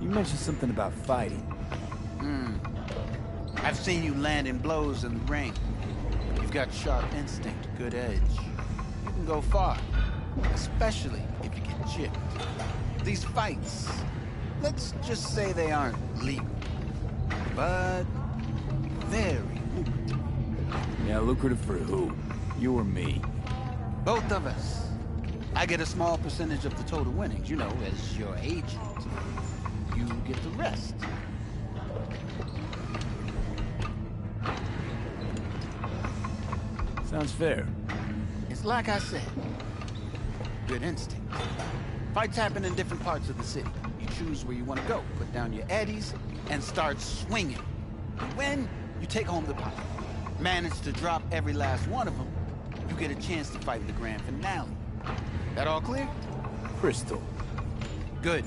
You mentioned something about fighting. I've seen you landing blows in the ring. You've got sharp instinct, good edge. You can go far, especially if you get chipped. These fights, let's just say they aren't legal, but very lucrative. Yeah, lucrative for who? You or me? Both of us. I get a small percentage of the total winnings, you know, as your agent. You get the rest. Sounds fair. It's like I said, good instinct. Fights happen in different parts of the city. You choose where you want to go, put down your eddies, and start swinging. When you take home the pot, manage to drop every last one of them, you get a chance to fight in the grand finale. That all clear? Crystal. Good.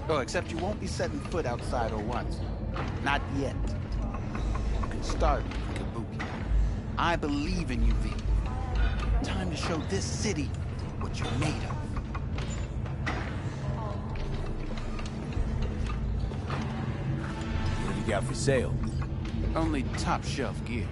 Oh, except you won't be setting foot outside or once. Not yet. You can start Kabuki. I believe in you, V. Time to show this city what you're made of. What do you got for sale? Only top shelf gear.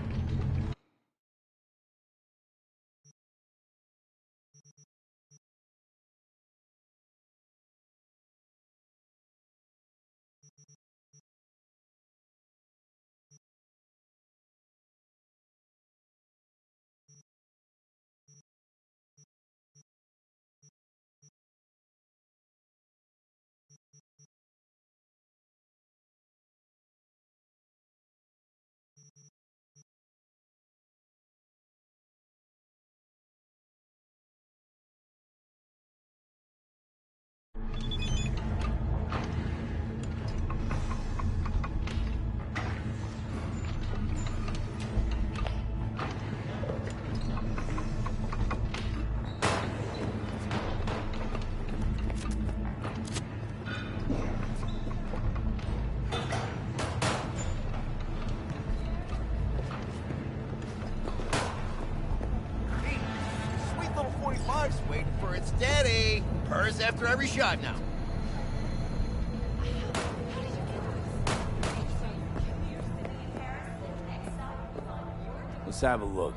Sweet little 45's waiting for its daddy. Purrs after every shot now. Let's have a look.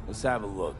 Let's have a look.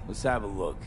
Let's have a look.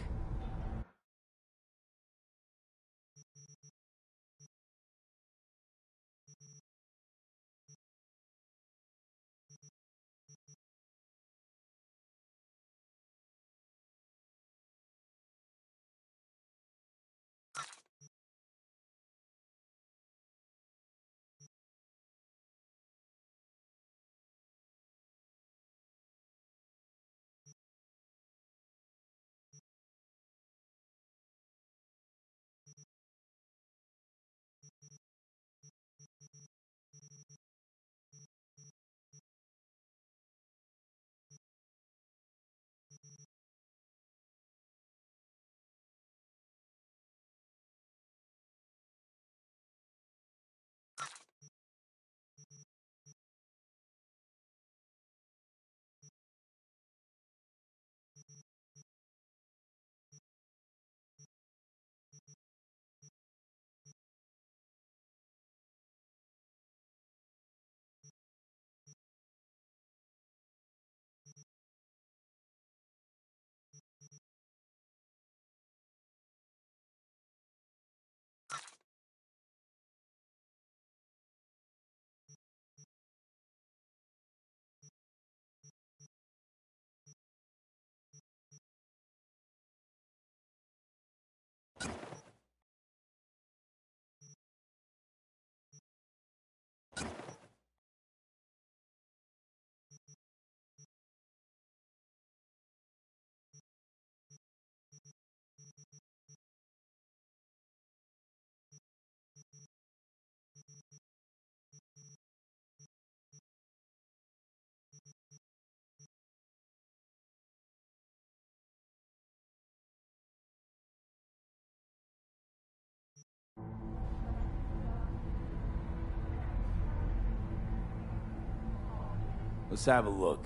Let's have a look.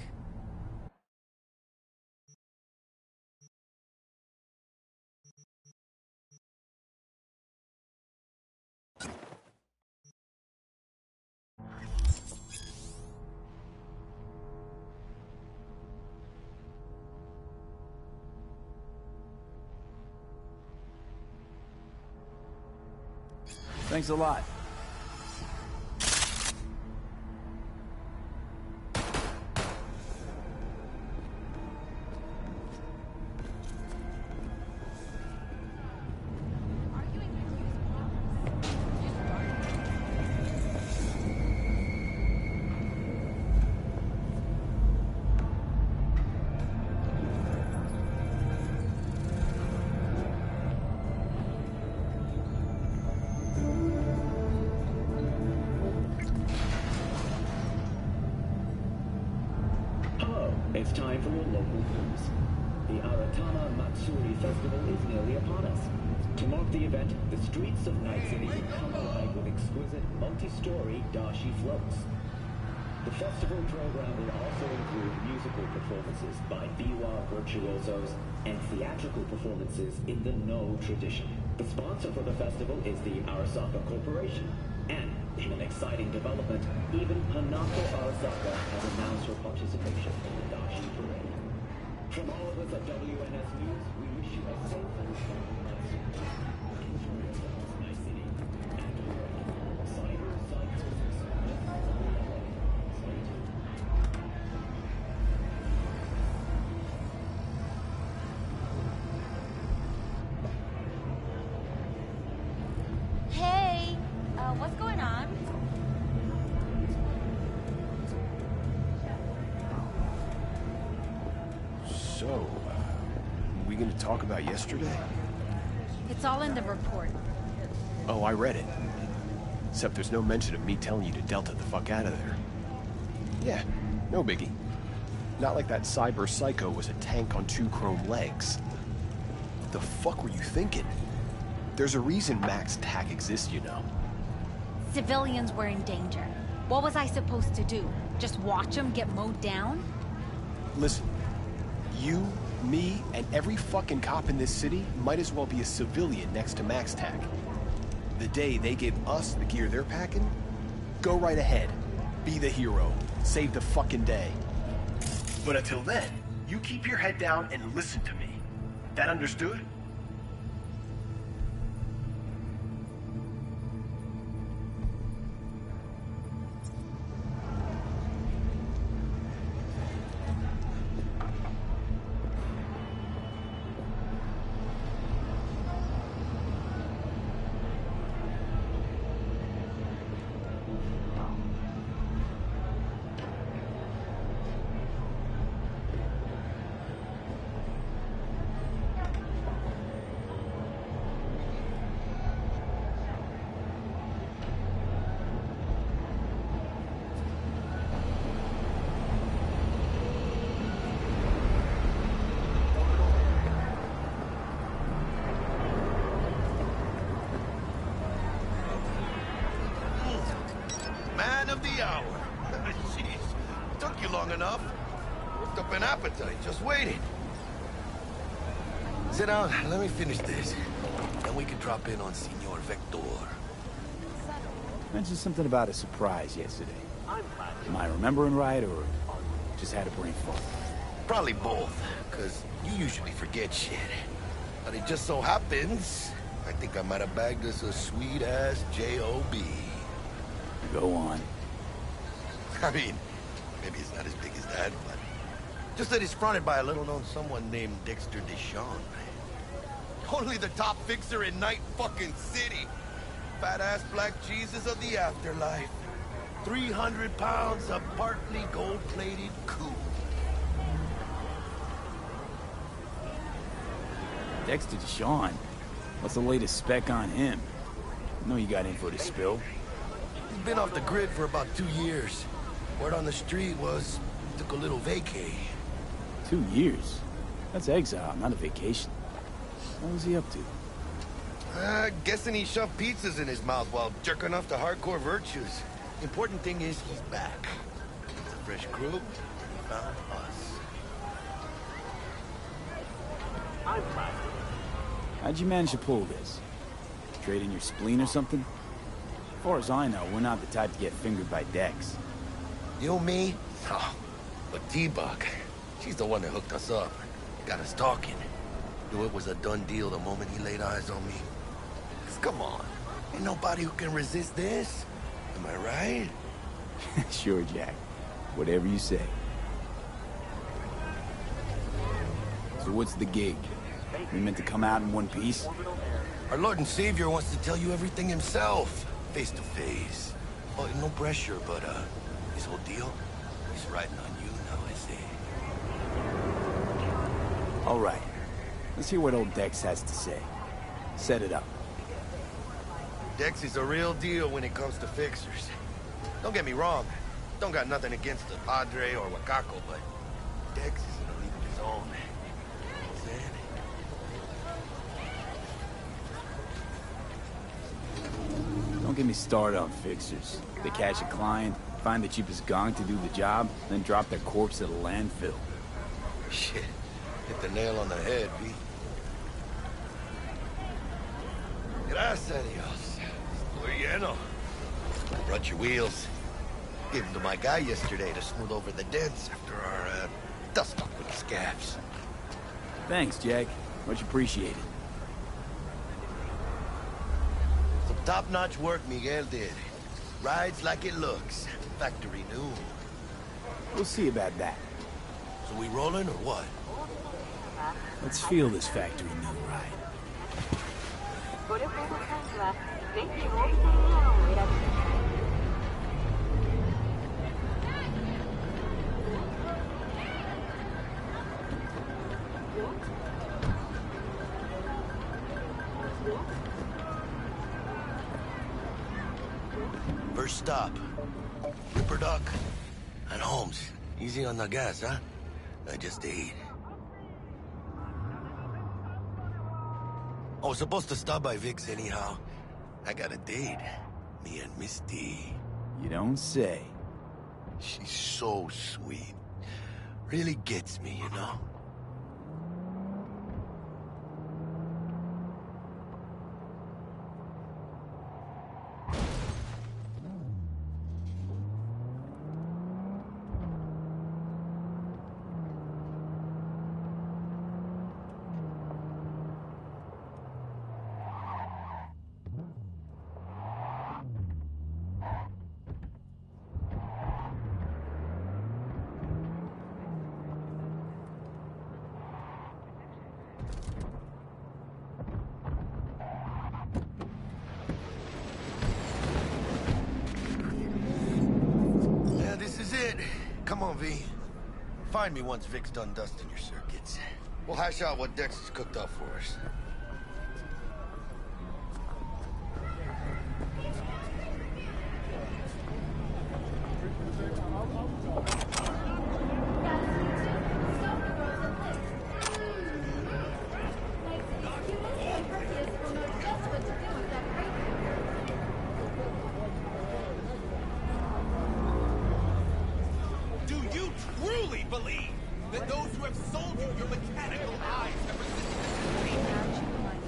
Thanks a lot. It's time for your local news. The Aratama Matsuri Festival is nearly upon us. To mark the event, the streets of Night City will come alive with exquisite multi-story dashi floats. The festival program will also include musical performances by biwa virtuosos and theatrical performances in the No tradition. The sponsor for the festival is the Arasaka Corporation. And, in an exciting development, even Hanako Arasaka has announced her participation in the Dashi Parade. From all of us at WNS News, we wish you a safe and fun Matsuri. Enjoy yourselves, Night City, and Cyber Psychosis with LA. Stay tuned. Hey, what's going on? So, we gonna talk about yesterday? It's all in the report. Oh, I read it. Except there's no mention of me telling you to Delta the fuck out of there. Yeah, no biggie. Not like that cyber psycho was a tank on 2 chrome legs. What the fuck were you thinking? There's a reason Max TAC exists, you know. Civilians were in danger. What was I supposed to do? Just watch them get mowed down? Listen, you, me, and every fucking cop in this city might as well be a civilian next to Max TAC. The day they give us the gear they're packing, go right ahead. Be the hero. Save the fucking day. But until then, you keep your head down and listen to me. That understood? Man of the hour. Jeez, took you long enough. Worked up an appetite, just waiting. Sit down, let me finish this. Then we can drop in on Senor Vector. Mentioned something about a surprise yesterday. Am I remembering right, or just had a brain fart? Probably both, because you usually forget shit. But it just so happens, I think I might have bagged us a sweet-ass J.O.B. Go on. I mean, maybe it's not as big as that, but just that it's fronted by a little-known someone named Dexter Deshawn. Only the top fixer in Night fucking City. Fat-ass black Jesus of the afterlife. 300 pounds of partly gold-plated coup. Dexter Deshawn. What's the latest spec on him? I know you got info to spill. He's been off the grid for about 2 years. Word on the street was he took a little vacay. 2 years? That's exile, not a vacation. What was he up to? Guessing he shoved pizzas in his mouth while jerking off to hardcore virtues. Important thing is he's back. fresh crew, and he found us. How'd you manage to pull this? Trade in your spleen or something? As far as I know, we're not the type to get fingered by Dex. You, me? Oh, but T-Bug, she's the one that hooked us up. Got us talking. Knew it was a done deal the moment he laid eyes on me. 'Cause come on, ain't nobody who can resist this. Am I right? Sure, Jack. Whatever you say. So what's the gig? We meant to come out in one piece? Our Lord and Savior wants to tell you everything himself, face to face. Well, no pressure, but his whole deal, he's riding on you now, I say. All right. Let's hear what old Dex has to say. Set it up. Dex is a real deal when it comes to fixers. Don't get me wrong, don't got nothing against the Padre or Wakako, but Dex is in a league of his own. You know what I'm saying? Don't get me started on fixers. They catch a client, find the cheapest gong to do the job, then drop their corpse at a landfill. Shit, hit the nail on the head, V. Gracias a Dios. Estoy lleno. I brought your wheels. Gave them to my guy yesterday to smooth over the dents after our dust-up with the scabs. Thanks, Jack. Much appreciated. Some top-notch work Miguel did. Rides like it looks. Factory new. We'll see about that. So we rolling or what? Let's feel this factory new ride. ご旅行の際には電気ウォークエリアをお選びください。First stop. Ripper Duck. And Holmes. Easy on the gas, huh? I just ate. I was supposed to stop by Vic's anyhow. I got a date. Me and Misty. You don't say. She's so sweet. Really gets me, you know? Come on, V. Find me once Vic's done dusting your circuits. We'll hash out what Dex has cooked up for us. Believe that those who have sold you your mechanical eyes have resisted this pain.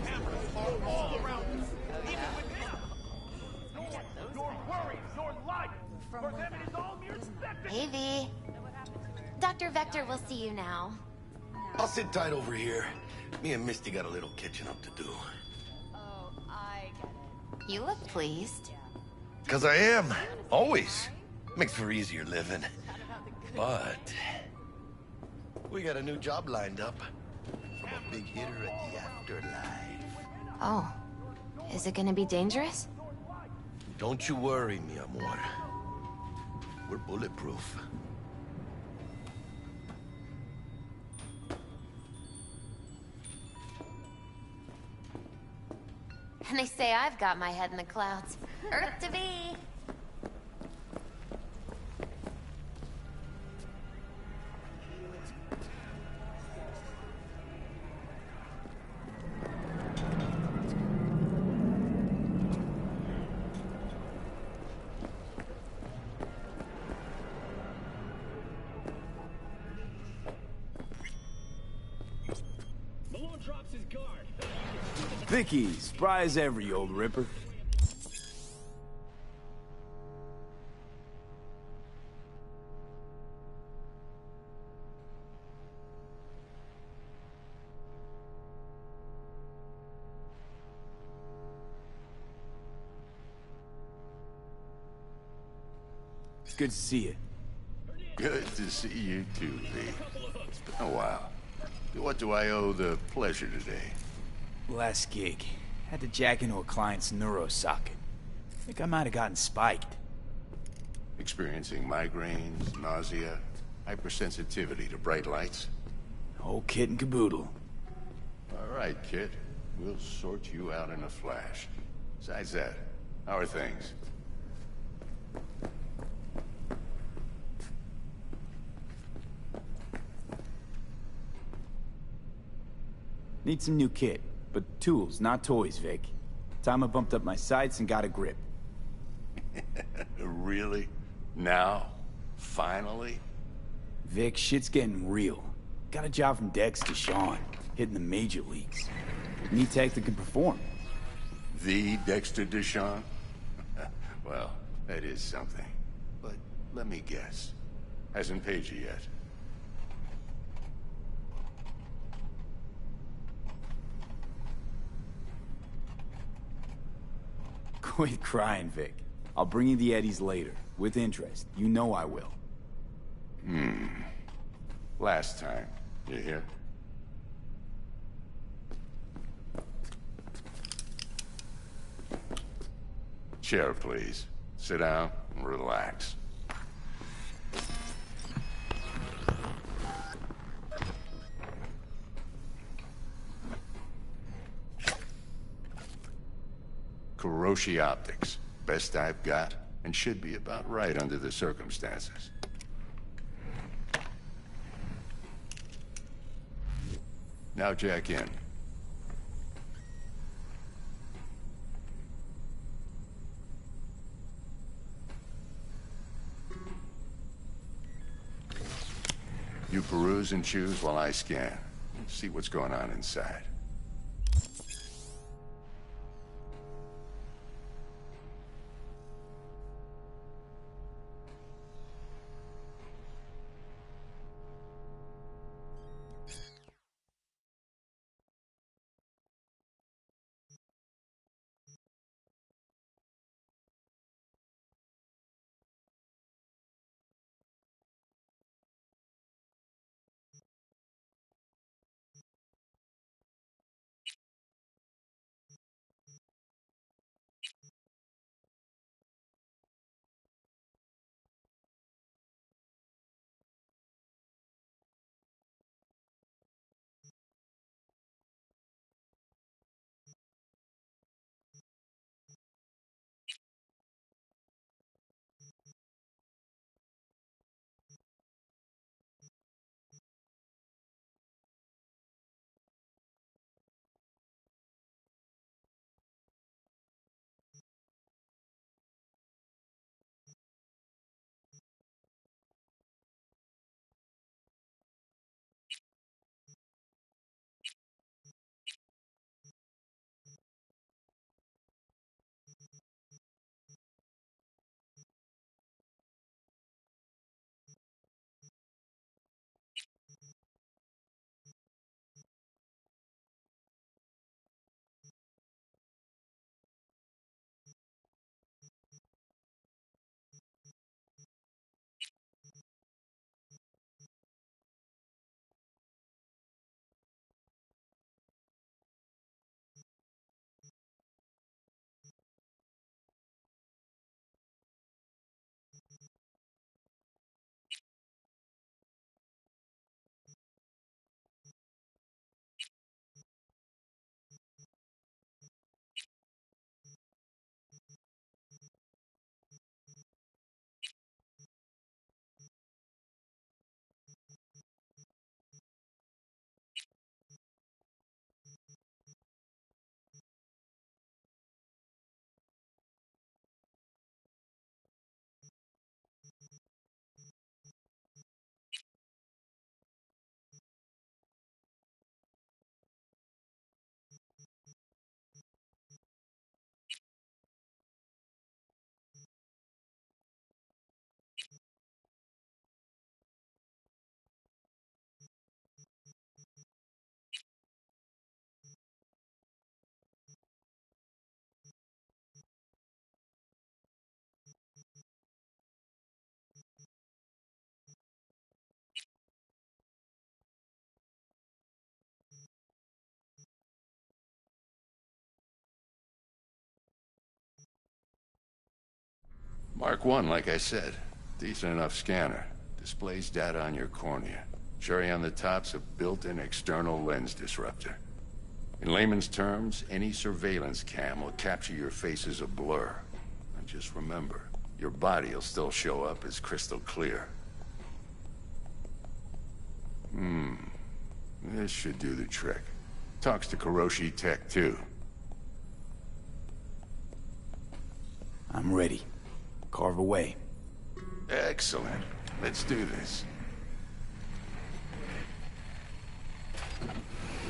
Cameras are all around us, even within. Your worries, your life, for them it is all mere spectacle. Hey, V. Dr. Vector will see you now. I'll sit tight over here. Me and Misty got a little catching up to do. Oh, I get it. You look pleased. 'Cause I am. Always. Makes for easier living. But we got a new job lined up from a big hitter at the afterlife. Oh. Is it gonna be dangerous? Don't you worry, mi amor. We're bulletproof. And they say I've got my head in the clouds. Earth to be. Vicky, spry as ever, you old ripper. It's good to see you. Good to see you too, V. It's been a while. What do I owe the pleasure today? Last gig. Had to jack into a client's neuro socket. Think I might have gotten spiked. Experiencing migraines, nausea, hypersensitivity to bright lights? Whole kit and caboodle. All right, kid. We'll sort you out in a flash. Besides that, how are things? Need some new kit, but tools, not toys, Vic. Time I bumped up my sights and got a grip. Really? Now? Finally? Vic, shit's getting real. Got a job from Dex to Sean, hitting the major leagues. Need tech that can perform. The Dexter Deshawn? Well, that is something. But let me guess. Hasn't paid you yet. Quit crying, Vic. I'll bring you the eddies later, with interest. You know I will. Last time. You hear? Chair, please. Sit down and relax. Kuroshi Optics. Best I've got, and should be about right under the circumstances. Now jack in. You peruse and choose while I scan. See what's going on inside. Mark 1, like I said. Decent enough scanner. Displays data on your cornea. Cherry on the top's a built-in external lens disruptor. In layman's terms, any surveillance cam will capture your face as a blur. And just remember, your body will still show up as crystal clear. This should do the trick. Talks to Kuroshi Tech, too. I'm ready. Carve away. Excellent. Let's do this.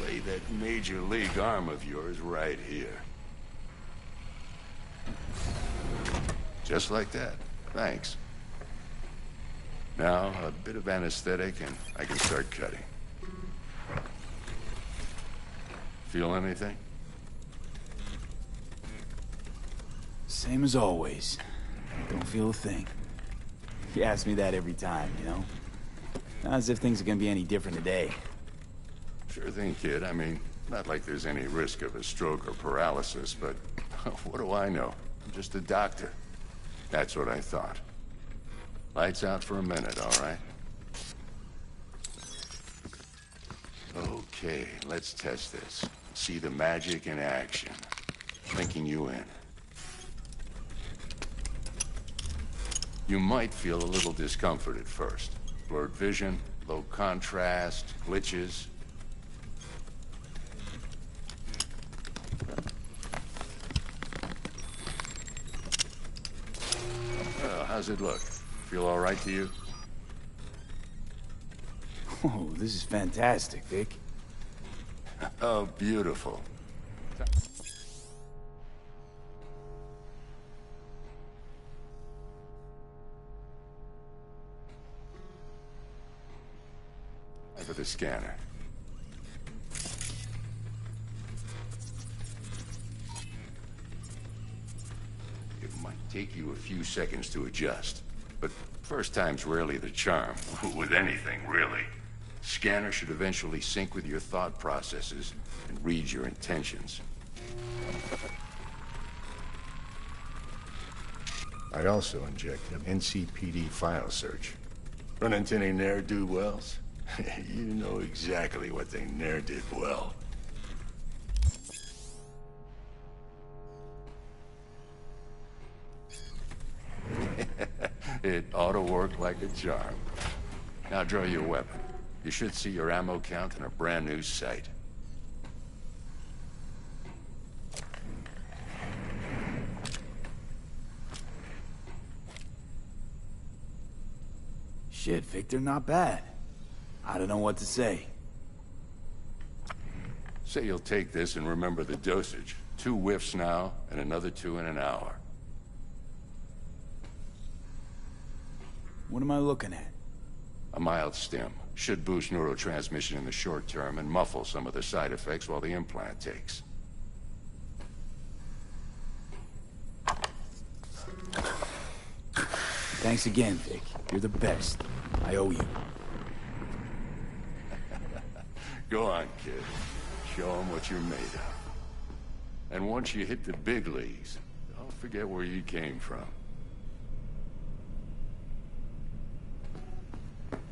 Lay that major league arm of yours right here. Just like that. Thanks. Now, a bit of anesthetic and I can start cutting. Feel anything? Same as always. Don't feel a thing. You ask me that every time, you know? Not as if things are gonna be any different today. Sure thing, kid. I mean, not like there's any risk of a stroke or paralysis, but what do I know? I'm just a doctor. That's what I thought. Lights out for a minute, all right? Okay, let's test this. See the magic in action. Linking you in. You might feel a little discomfort at first. Blurred vision, low contrast, glitches. How's it look? Feel all right to you? Oh, this is fantastic, Vic. Oh, beautiful. For the scanner. It might take you a few seconds to adjust, but first time's rarely the charm. With anything, really. Scanner should eventually sync with your thought processes and read your intentions. I also inject an NCPD file search. Run into any ne'er-do-wells? You know exactly what they ne'er did well. It ought to work like a charm. Now draw your weapon. You should see your ammo count in a brand new sight. Shit, Victor, not bad. I don't know what to say. Say you'll take this and remember the dosage. 2 whiffs now, and another 2 in an hour. What am I looking at? A mild stim. Should boost neurotransmission in the short term and muffle some of the side effects while the implant takes. Thanks again, Vic. You're the best. I owe you. Go on, kid. Show them what you're made of. And once you hit the big leagues, don't forget where you came from.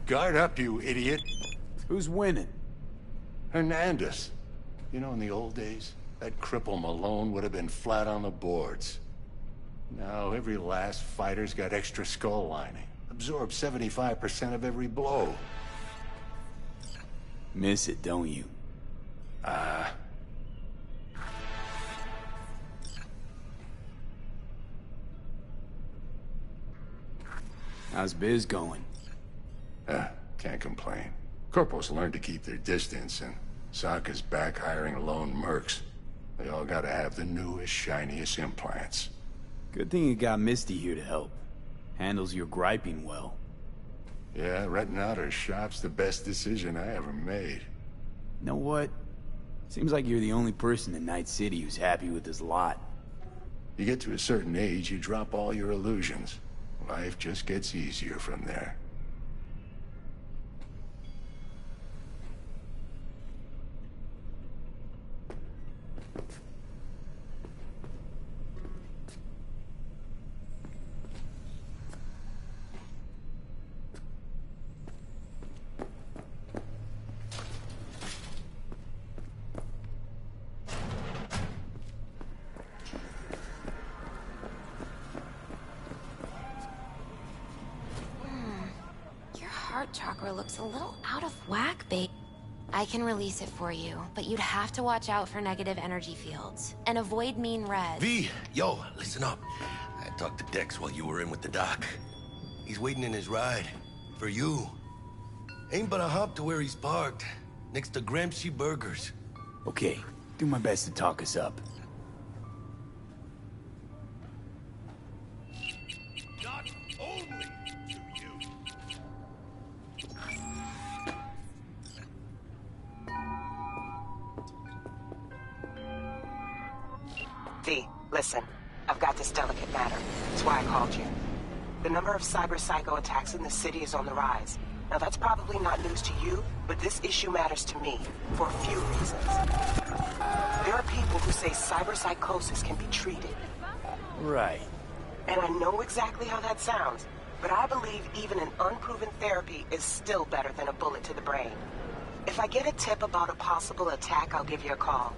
Guard up, you idiot. Who's winning? Hernandez. You know, in the old days, that cripple Malone would have been flat on the boards. Now, every last fighter's got extra skull lining. Absorbs 75% of every blow. Miss it, don't you? How's biz going? Can't complain. Corporals learn to keep their distance, and Sokka's back hiring lone mercs. They all gotta have the newest, shiniest implants. Good thing you got Misty here to help. Handles your griping well. Yeah, renting out her shop's the best decision I ever made. You know what? Seems like you're the only person in Night City who's happy with this lot. You get to a certain age, you drop all your illusions. Life just gets easier from there. heart chakra looks a little out of whack, babe. I can release it for you, but you'd have to watch out for negative energy fields. And avoid mean res. V, yo, listen up. I talked to Dex while you were in with the doc. He's waiting in his ride. For you. Ain't but a hop to where he's parked. Next to Gramsci Burgers. Okay, do my best to talk us up. Not only do you. V, listen. I've got this delicate matter. That's why I called you. The number of cyber-psycho attacks in the city is on the rise. Now that's probably not news to you, but this issue matters to me for a few reasons. There are people who say cyber-psychosis can be treated. Right. And I know exactly how that sounds, but I believe even an unproven therapy is still better than a bullet to the brain. If I get a tip about a possible attack, I'll give you a call.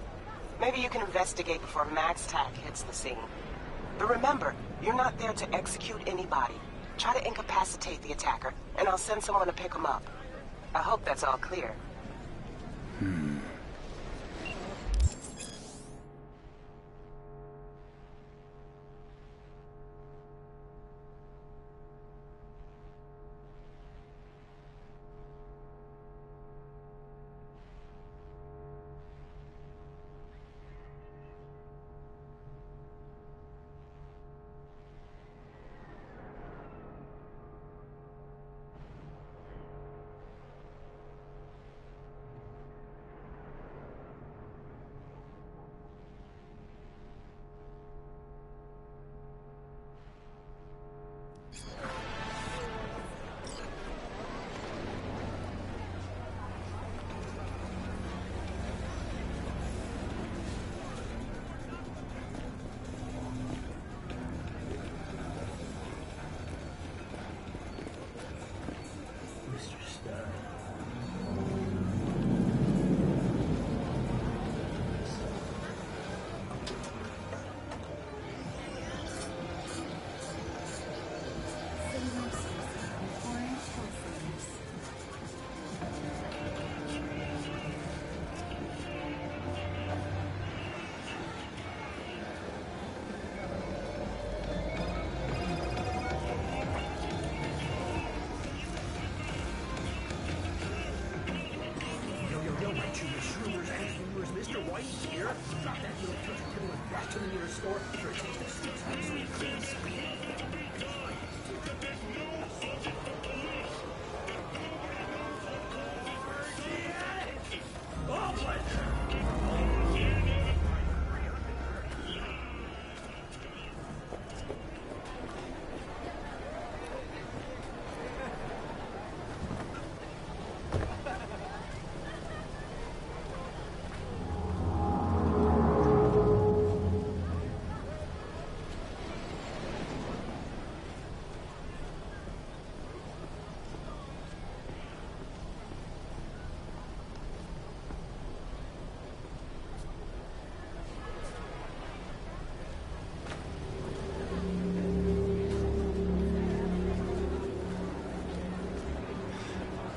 Maybe you can investigate before MaxTac hits the scene. But remember, you're not there to execute anybody. Try to incapacitate the attacker, and I'll send someone to pick him up. I hope that's all clear.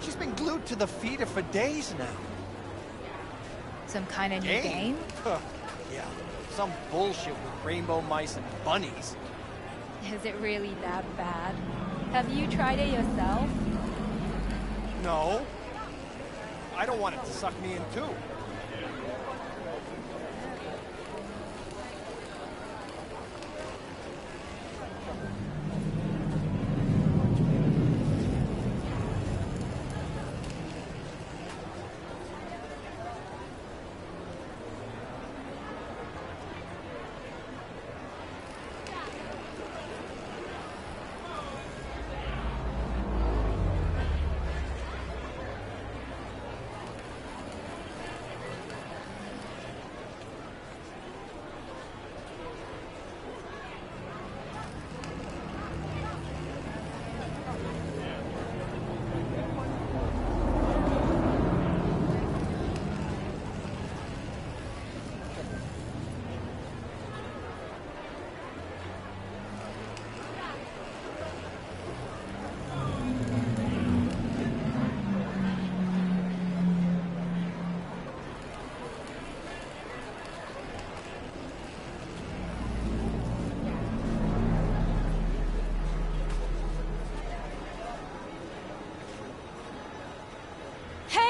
She's been glued to the feeder for days now. Some kind of new game? Yeah, some bullshit with rainbow mice and bunnies. Is it really that bad? Have you tried it yourself? No. I don't want it to suck me in too.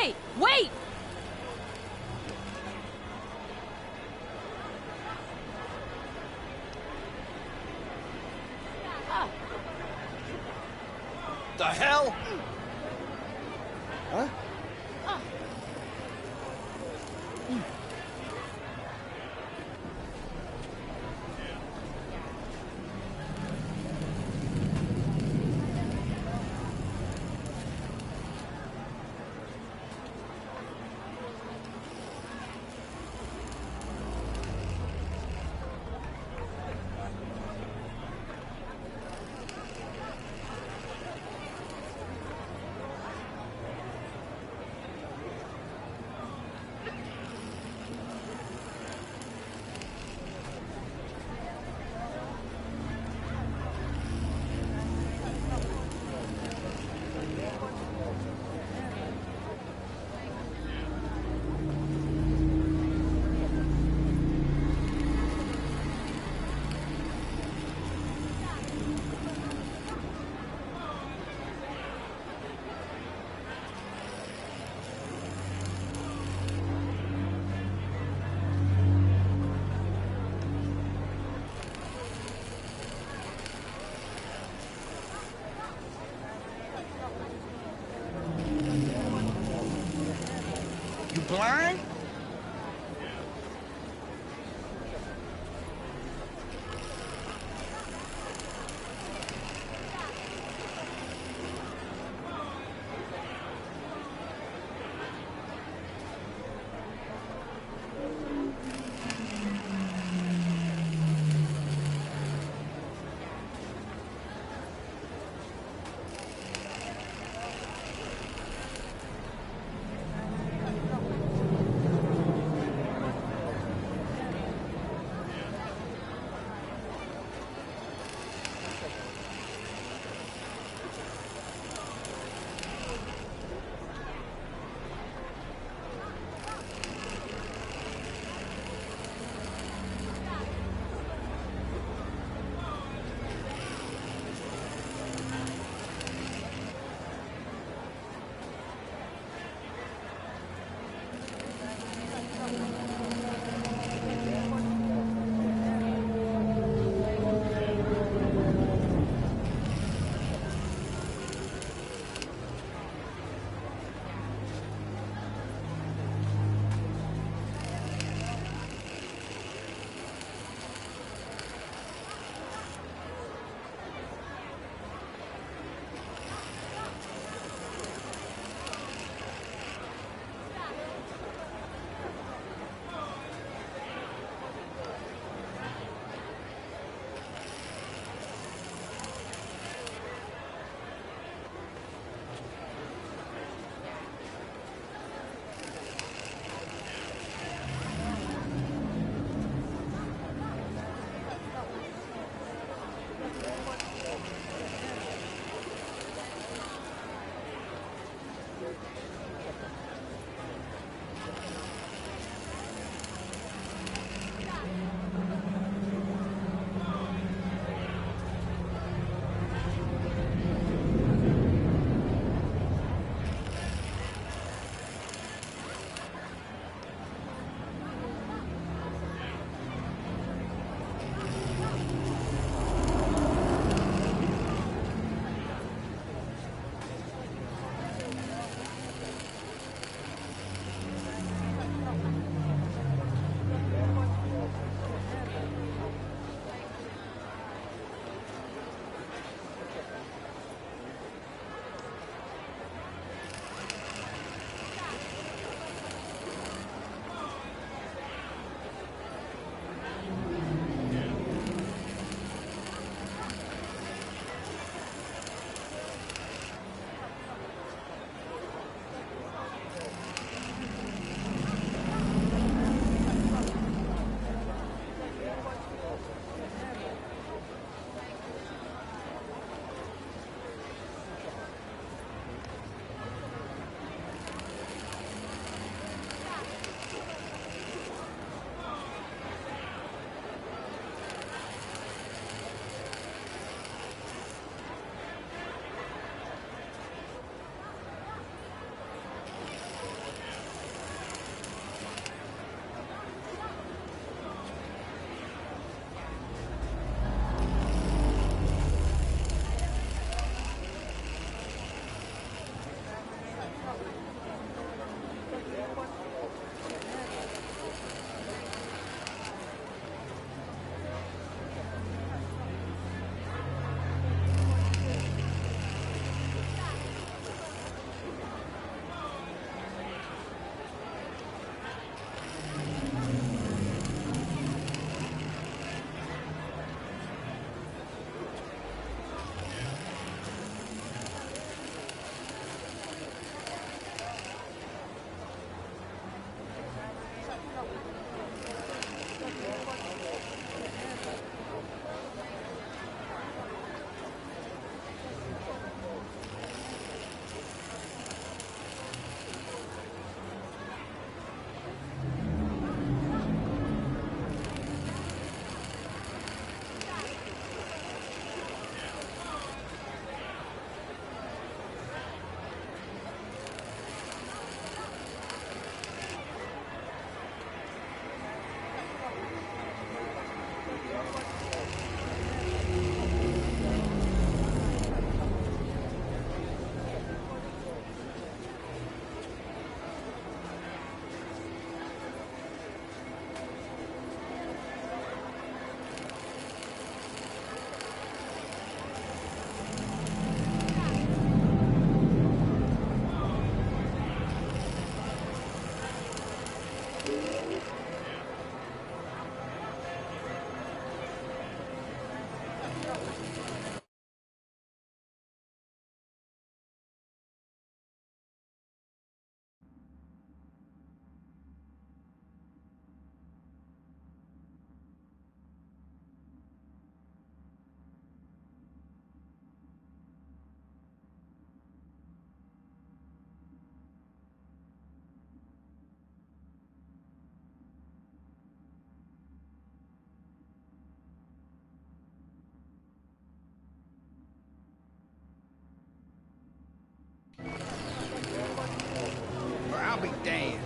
Hey, wait! The hell? Huh? You blind? be damned.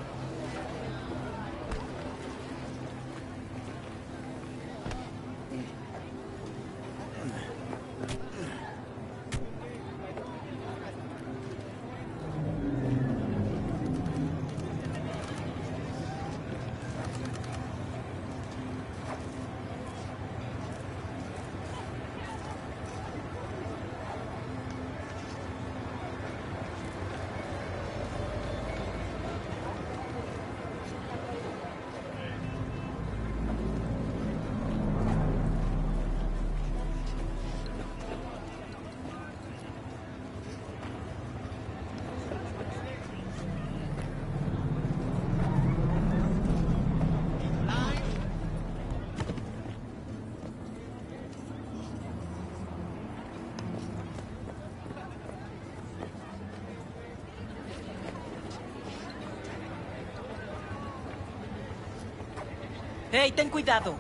¡Hey, ten cuidado!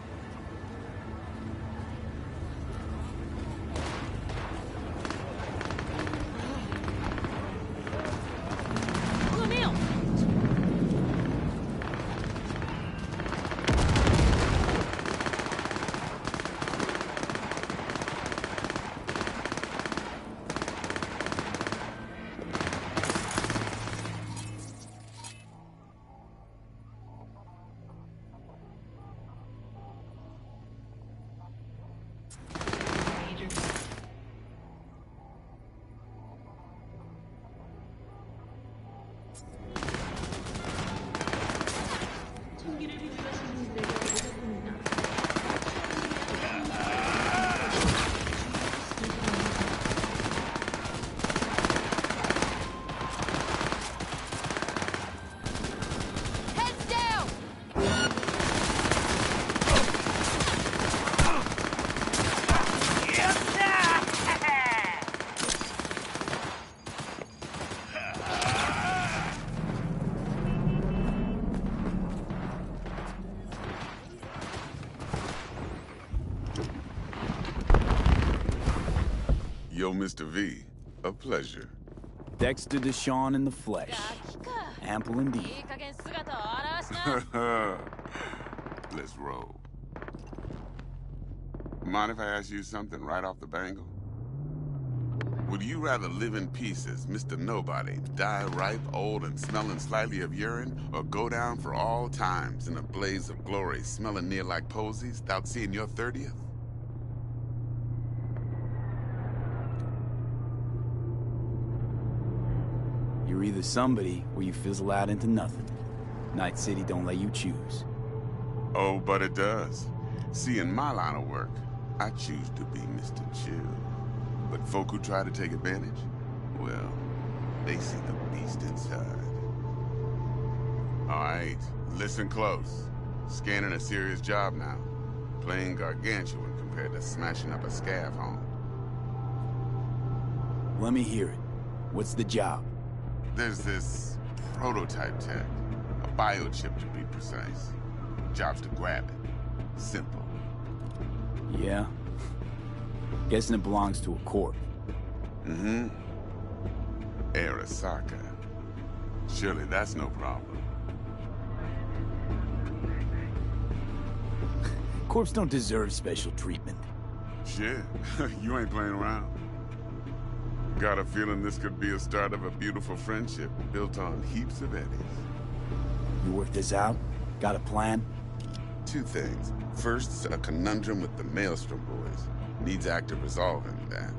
Yo, Mr. V, a pleasure. Dexter Deshawn in the flesh. Ample indeed. Let's roll. Mind if I ask you something right off the bangle? Would you rather live in pieces, Mr. Nobody, die ripe, old, and smelling slightly of urine, or go down for all times in a blaze of glory, smelling near like posies, without seeing your 30th? You're either somebody or you fizzle out into nothing. Night City don't let you choose. Oh, but it does. See, in my line of work, I choose to be Mr. Chill. But folk who try to take advantage, well, they see the beast inside. All right, listen close. Scanning a serious job now. Playing gargantuan compared to smashing up a scav home. Let me hear it. What's the job? There's this prototype tech. A biochip, to be precise. Job's to grab it. Simple. Yeah? Guessing it belongs to a corp. Mm-hmm. Arasaka. Surely that's no problem. Corps don't deserve special treatment. Shit, you ain't playing around. Got a feeling this could be a start of a beautiful friendship built on heaps of eddies. You work this out? Got a plan? Two things. First, a conundrum with the Maelstrom boys. Needs active resolving, that.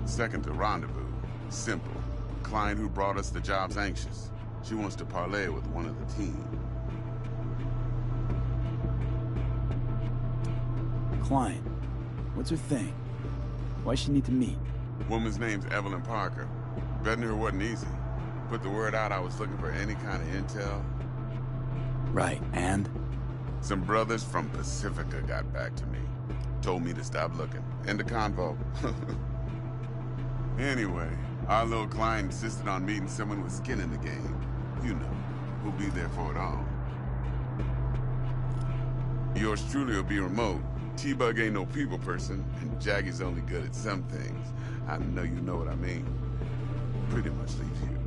Second, a rendezvous. Simple. Client who brought us the job's anxious. She wants to parlay with one of the team. Client. What's her thing? Why she need to meet? Woman's name's Evelyn Parker. Betting her wasn't easy. Put the word out I was looking for any kind of intel. Right, and? Some brothers from Pacifica got back to me. Told me to stop looking. End of convo. Anyway, our little client insisted on meeting someone with skin in the game. You know, who'll be there for it all. Yours truly will be remote. T-Bug ain't no people person, and Jaggy's only good at some things. I know you know what I mean. Pretty much leaves you.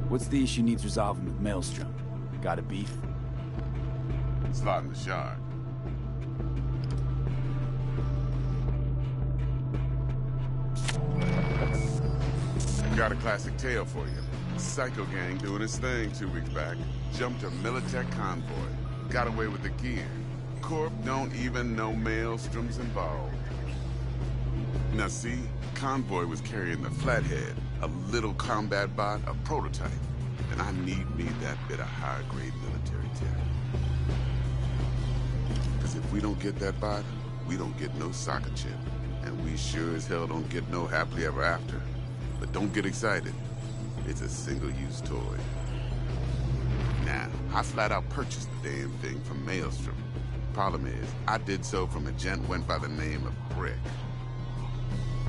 What's the issue needs resolving with Maelstrom? Got a beef? Slotting the shard. Got a classic tale for you. Psycho gang doing his thing 2 weeks back. Jumped a Militech convoy. Got away with the gear. Corp don't even know Maelstrom's involved. Now see, convoy was carrying the Flathead, a little combat bot, a prototype. And I need me that bit of high-grade military tech. Because if we don't get that bot, we don't get no soccer chip. And we sure as hell don't get no happily ever after. But don't get excited. It's a single-use toy. Now, I flat out purchased the damn thing from Maelstrom. Problem is, I did so from a gent went by the name of Brick.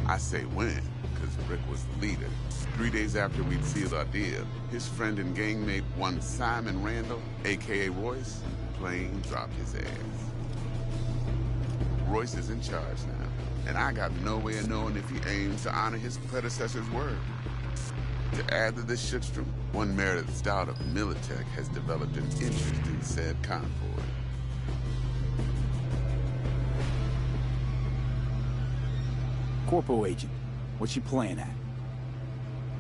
I say when, because Brick was the leader. 3 days after we'd sealed our deal, his friend and gangmate, one Simon Randall, a.k.a. Royce, plain dropped his ass. Royce is in charge now, and I got no way of knowing if he aims to honor his predecessor's word. To add to this shitstorm, one Meredith Stout of Militech has developed an interest in said convoy. Corpo agent, what's she playing at?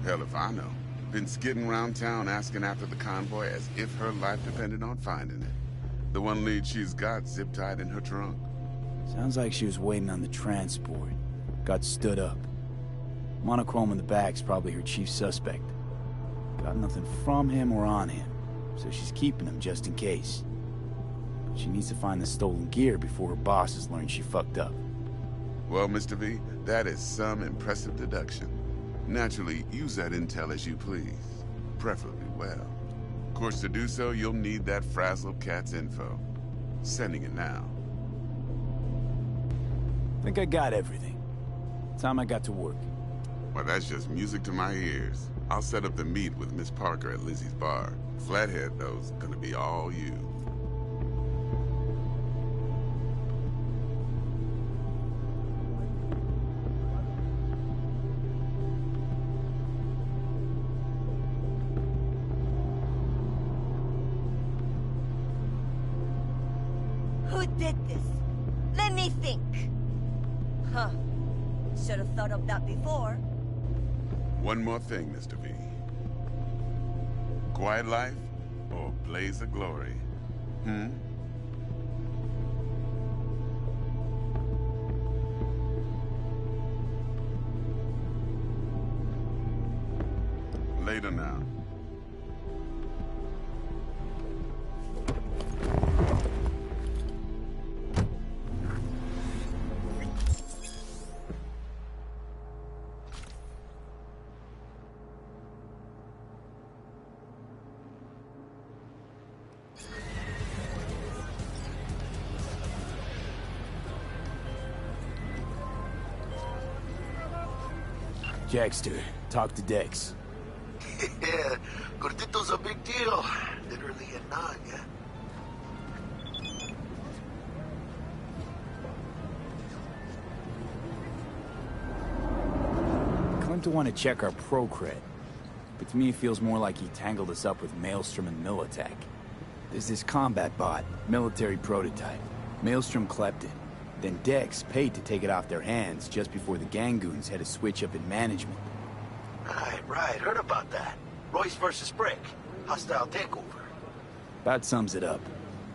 Hell if I know. Been skidding around town asking after the convoy as if her life depended on finding it. The one lead she's got zip-tied in her trunk. Sounds like she was waiting on the transport. Got stood up. Monochrome in the back's probably her chief suspect. Got nothing from him or on him, so she's keeping him just in case. But she needs to find the stolen gear before her bosses learn she fucked up. Well, Mr. V, that is some impressive deduction. Naturally, use that intel as you please. Preferably well. Of course, to do so, you'll need that frazzled cat's info. Sending it now. Think I got everything. Time I got to work. Well, that's just music to my ears. I'll set up the meet with Miss Parker at Lizzie's bar. Flathead, though, is gonna be all you. Who did this? Let me think. Huh. Should have thought of that before. One more thing, Mr. V. Quiet life or blaze of glory? Later now. Jackster, talk to Dex. Yeah, Gordito's a big deal. Literally a nod, yeah. Claimed to want to check our pro cred. But to me it feels more like he tangled us up with Maelstrom and Militech. There's this combat bot, military prototype. Maelstrom clept it. Then Dex paid to take it off their hands just before the Gangoons had a switch up in management. Right, heard about that. Royce versus Brick. Hostile takeover. About sums it up.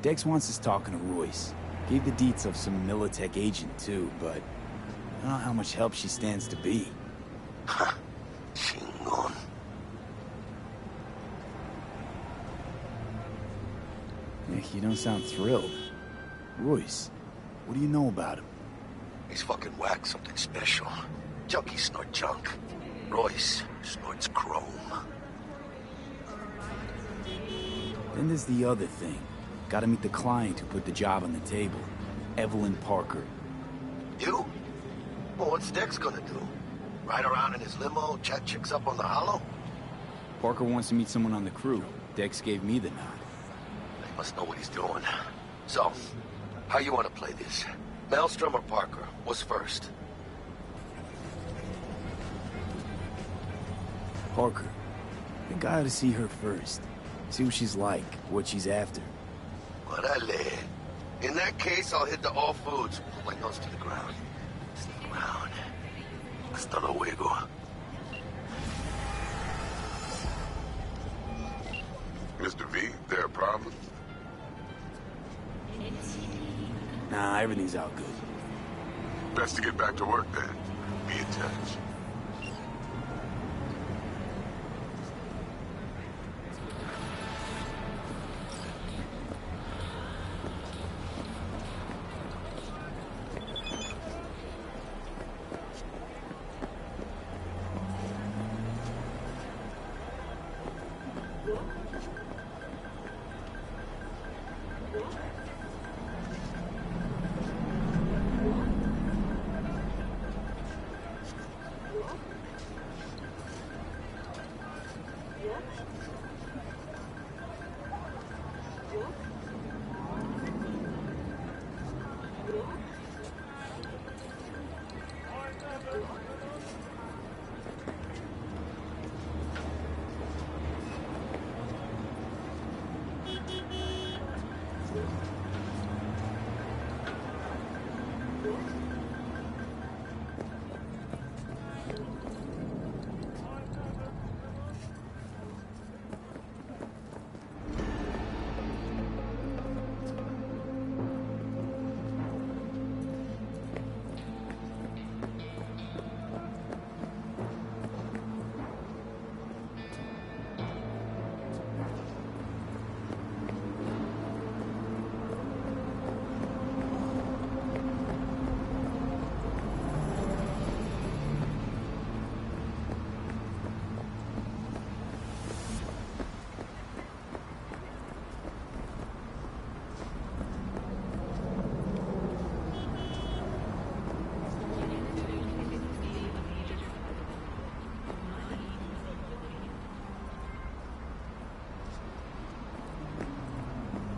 Dex wants us talking to Royce. Gave the deets of some Militech agent too, but I don't know how much help she stands to be. Chingon. Nick, you don't sound thrilled. Royce, what do you know about him? He's fucking whack, something special. Junkies snort junk. Royce snorts chrome. Then there's the other thing. Gotta meet the client who put the job on the table. Evelyn Parker. You? Well, what's Dex gonna do? Ride around in his limo, chat chicks up on the hollow? Parker wants to meet someone on the crew. Dex gave me the nod. He must know what he's doing. So, how you want to play this? Maelstrom or Parker? What's first? Parker. I think I ought to see her first. See what she's like, what she's after. Orale. In that case, I'll hit the all foods. Put my nose to the ground. Sneak around. Hasta luego. Mr. V, there a problem? Nah, everything's out good. Best to get back to work then. Be in touch.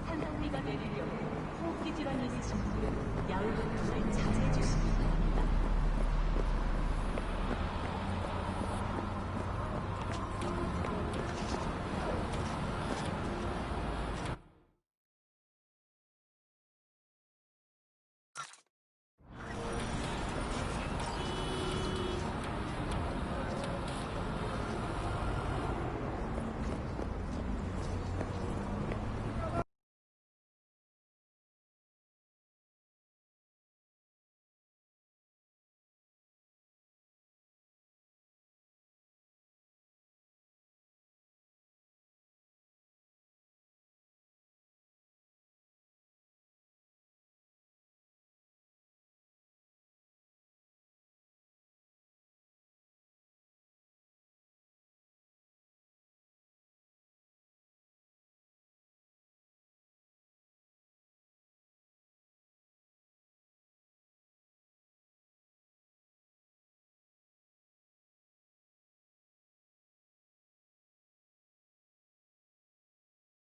한성비가 내리려 호흡기 질환이 있으신 분들은 야외 활동을 자제해 주시기